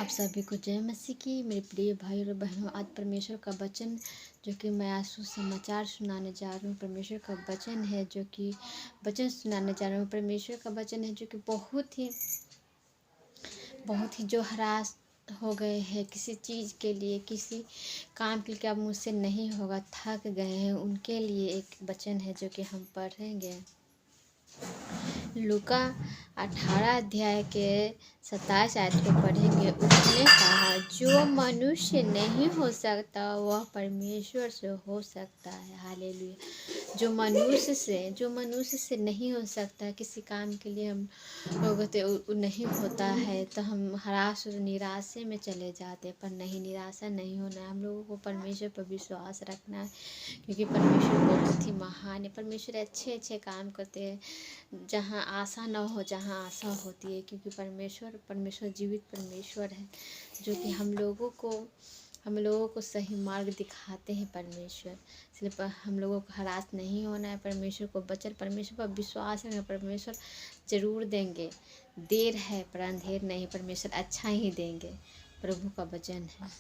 आप सभी को जय मसीह की। मेरे प्रिय भाई और बहनों, आज परमेश्वर का वचन जो कि मैं आज सुसमाचार सुनाने जा रही हूँ, परमेश्वर का वचन है जो कि वचन सुनाने जा रही हूँ। परमेश्वर का वचन है जो कि बहुत ही जो हरास हो गए हैं किसी चीज़ के लिए, किसी काम के लिए कि अब मुझसे नहीं होगा, थक गए हैं, उनके लिए एक वचन है जो कि हम पढ़ेंगे। लूका 18 अध्याय के 27 आयत को पढ़ेंगे। उसने कहा, जो मनुष्य नहीं हो सकता वह परमेश्वर से हो सकता है। हालेलुया। जो मनुष्य से नहीं हो सकता, किसी काम के लिए हम लोग तो नहीं होता है तो हम हराश और निराशे में चले जाते हैं, पर नहीं, निराशा नहीं होना है। हम लोगों को परमेश्वर पर विश्वास रखना है, क्योंकि परमेश्वर बहुत ही महान है। परमेश्वर अच्छे अच्छे काम करते हैं जहाँ आशा न हो, जहाँ आशा होती है, क्योंकि परमेश्वर जीवित परमेश्वर है जो कि हम लोगों को सही मार्ग दिखाते हैं। परमेश्वर इसलिए हम लोगों को हराश नहीं होना है। परमेश्वर को वचन, परमेश्वर पर विश्वास है, परमेश्वर जरूर देंगे। देर है पर अंधेर नहीं, परमेश्वर अच्छा ही देंगे। प्रभु का वचन है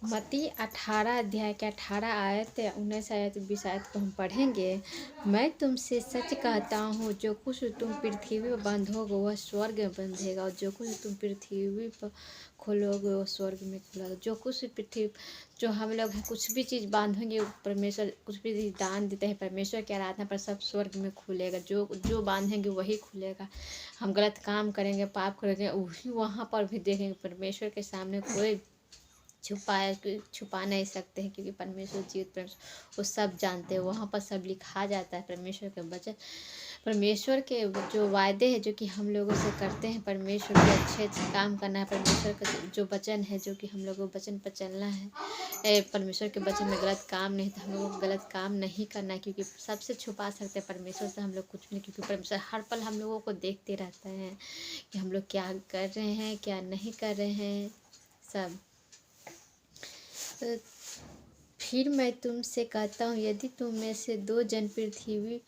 मत्ती 18 अध्याय के 18 आयत 19 आयत 20 आयत को हम पढ़ेंगे। मैं तुमसे सच कहता हूँ, जो कुछ तुम पृथ्वी पर बंधोगे वह स्वर्ग में बंधेगा, और जो कुछ तुम पृथ्वी पर खोलोगे वह स्वर्ग में खुलेगा। जो हम लोग हैं, कुछ भी चीज़ बांधेंगे, परमेश्वर कुछ भी दान देते हैं परमेश्वर की आराधना पर, सब स्वर्ग में खुलेगा। जो बांधेंगे वही खुलेगा। हम गलत काम करेंगे, पाप करेंगे, वही वहाँ पर भी देखेंगे। परमेश्वर के सामने कोई छुपा नहीं सकते हैं, क्योंकि परमेश्वर जीवित परमेश्वर वो सब जानते हैं। वहाँ पर सब लिखा जाता है। परमेश्वर के वचन, परमेश्वर के जो वायदे हैं जो कि हम लोगों से करते हैं, परमेश्वर के अच्छे अच्छे काम करना है। परमेश्वर का जो वचन है जो कि हम लोगों को वचन पर चलना है। परमेश्वर के वचन में गलत काम नहीं, तो हम लोगों को गलत काम नहीं करना है, क्योंकि सबसे छुपा सकते हैं परमेश्वर से हम लोग कुछ नहीं, क्योंकि परमेश्वर हर पल हम लोगों को देखते रहते हैं कि हम लोग क्या कर रहे हैं, क्या नहीं कर रहे हैं सब। फिर मैं तुमसे कहता हूँ, यदि तुम में से 2 जन पृथ्वी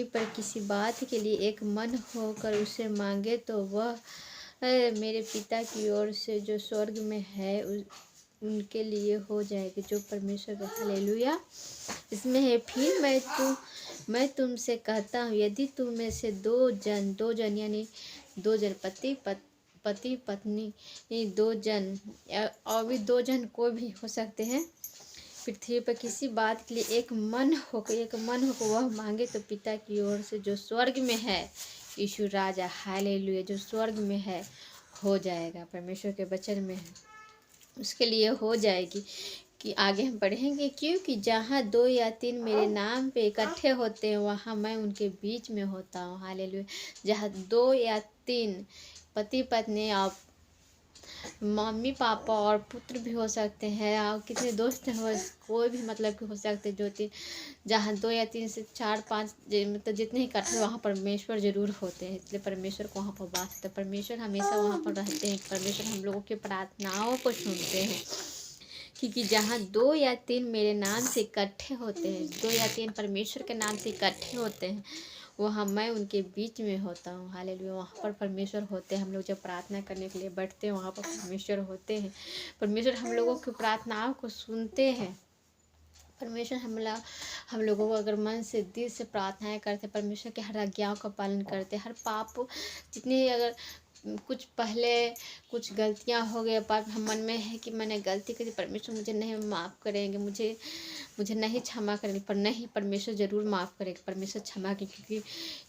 पर किसी बात के लिए एक मन होकर उसे मांगे तो वह मेरे पिता की ओर से जो स्वर्ग में है उनके लिए हो जाएगी। जो परमेश्वर का हालेलुया इसमें है। फिर मैं तुमसे कहता हूँ, यदि तुम में से 2 जन यानी 2 जन पति पत्नी, 2 जन और भी 2 जन कोई भी हो सकते हैं, पृथ्वी पर किसी बात के लिए एक मन होकर वह मांगे तो पिता की ओर से जो स्वर्ग में है, यीशु राजा, हालेलुया, जो स्वर्ग में है हो जाएगा। परमेश्वर के वचन में है, उसके लिए हो जाएगी। कि आगे हम पढ़ेंगे, क्योंकि जहाँ 2 या 3 मेरे नाम पे इकट्ठे होते हैं वहाँ मैं उनके बीच में होता हूँ। हालेलुया। जहाँ 2 या 3 पति पत्नी और मम्मी पापा और पुत्र भी हो सकते हैं, और कितने दोस्त हो, कोई भी मतलब कि हो सकते हैं, जो 3 जहाँ 2 या 3 से 4 5 मतलब जितने ही इकट्ठे वहाँ परमेश्वर जरूर होते हैं। इसलिए परमेश्वर को वहाँ पर वास होता है। परमेश्वर हमेशा वहाँ पर रहते हैं। परमेश्वर हम लोगों की प्रार्थनाओं को सुनते हैं, क्योंकि जहाँ 2 या 3 मेरे नाम से इकट्ठे होते हैं, 2 या 3 परमेश्वर के नाम से इकट्ठे होते हैं, वहाँ मैं उनके बीच में होता हूँ। हालेलुया। वहाँ पर परमेश्वर होते हैं। हम लोग जब प्रार्थना करने के लिए बैठते हैं वहाँ पर परमेश्वर होते हैं। परमेश्वर हम लोगों की प्रार्थनाओं को सुनते हैं। परमेश्वर हम लोगों को अगर मन से दिल से प्रार्थनाएं करते, परमेश्वर के हर आज्ञाओं का पालन करते, हर पाप जितने अगर कुछ पहले कुछ गलतियां हो गए, पाप हम मन में है कि मैंने गलती करी, परमेश्वर मुझे नहीं माफ़ करेंगे, मुझे नहीं क्षमा करेंगे, पर नहीं, परमेश्वर ज़रूर माफ़ करेगा। परमेश्वर क्षमा की, क्योंकि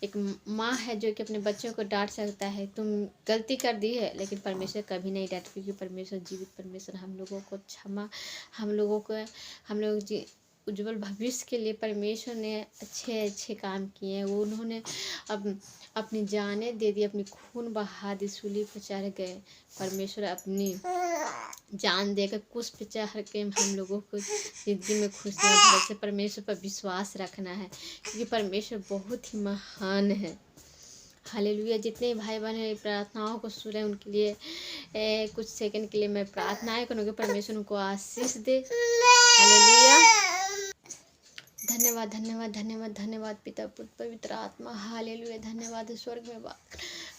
एक माँ है जो कि अपने बच्चों को डांट सकता है, तुम गलती कर दी है, लेकिन परमेश्वर कभी नहीं डांट, क्योंकि परमेश्वर जीवित परमेश्वर हम लोगों को क्षमा, हम लोग उज्जवल भविष्य के लिए परमेश्वर ने अच्छे अच्छे काम किए हैं। वो उन्होंने अपनी जानें दे दी, अपनी खून बहा दी, सूली पर चढ़ गए। परमेश्वर अपनी जान देकर क्रूस पे चढ़ के हम लोगों को जिंदगी में खुशियाँ भरे। परमेश्वर पर विश्वास रखना है, क्योंकि परमेश्वर बहुत ही महान है। हालेलुया। जितने भाई बहन हैं प्रार्थनाओं को सुने, उनके लिए कुछ सेकंड के लिए मैं प्रार्थनाएं करूँगी। परमेश्वर उनको आशीष दे। हालेलुया। धन्यवाद धन्यवाद धन्यवाद धन्यवाद पिता पुत्र पवित्र आत्मा। हालेलुया। धन्यवाद स्वर्ग में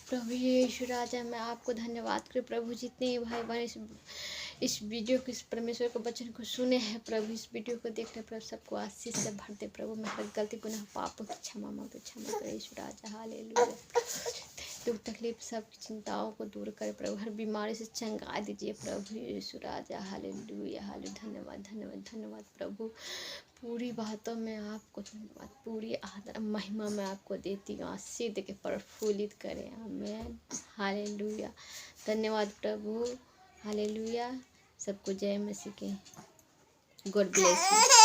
प्रभु यीशु राजा, मैं आपको धन्यवाद करूँ प्रभु। जितने भाई बहन इस वीडियो को, इस परमेश्वर के वचन को सुने हैं प्रभु, इस वीडियो को देख रहे प्रभु, सबको आशीष से भर दे प्रभु। मैं हर गलती गुनाह पापों की क्षमा मांगते, क्षमा करे यीशु राजा। हालेलुया। दुख तकलीफ सब चिंताओं को दूर करे प्रभु, हर बीमारी से चंगा दीजिए प्रभु यीशु राजा। Hallelujah, hallelujah. धन्यवाद, धन्यवाद, धन्यवाद प्रभु। पूरी बातों में आपको धन्यवाद, पूरी आदर महिमा में आपको देती हूँ। आशीष दे के प्रफुल्लित करें। आमीन। हालेलुया। धन्यवाद प्रभु। हालेलुया। सबको जय मसीह की। God bless you.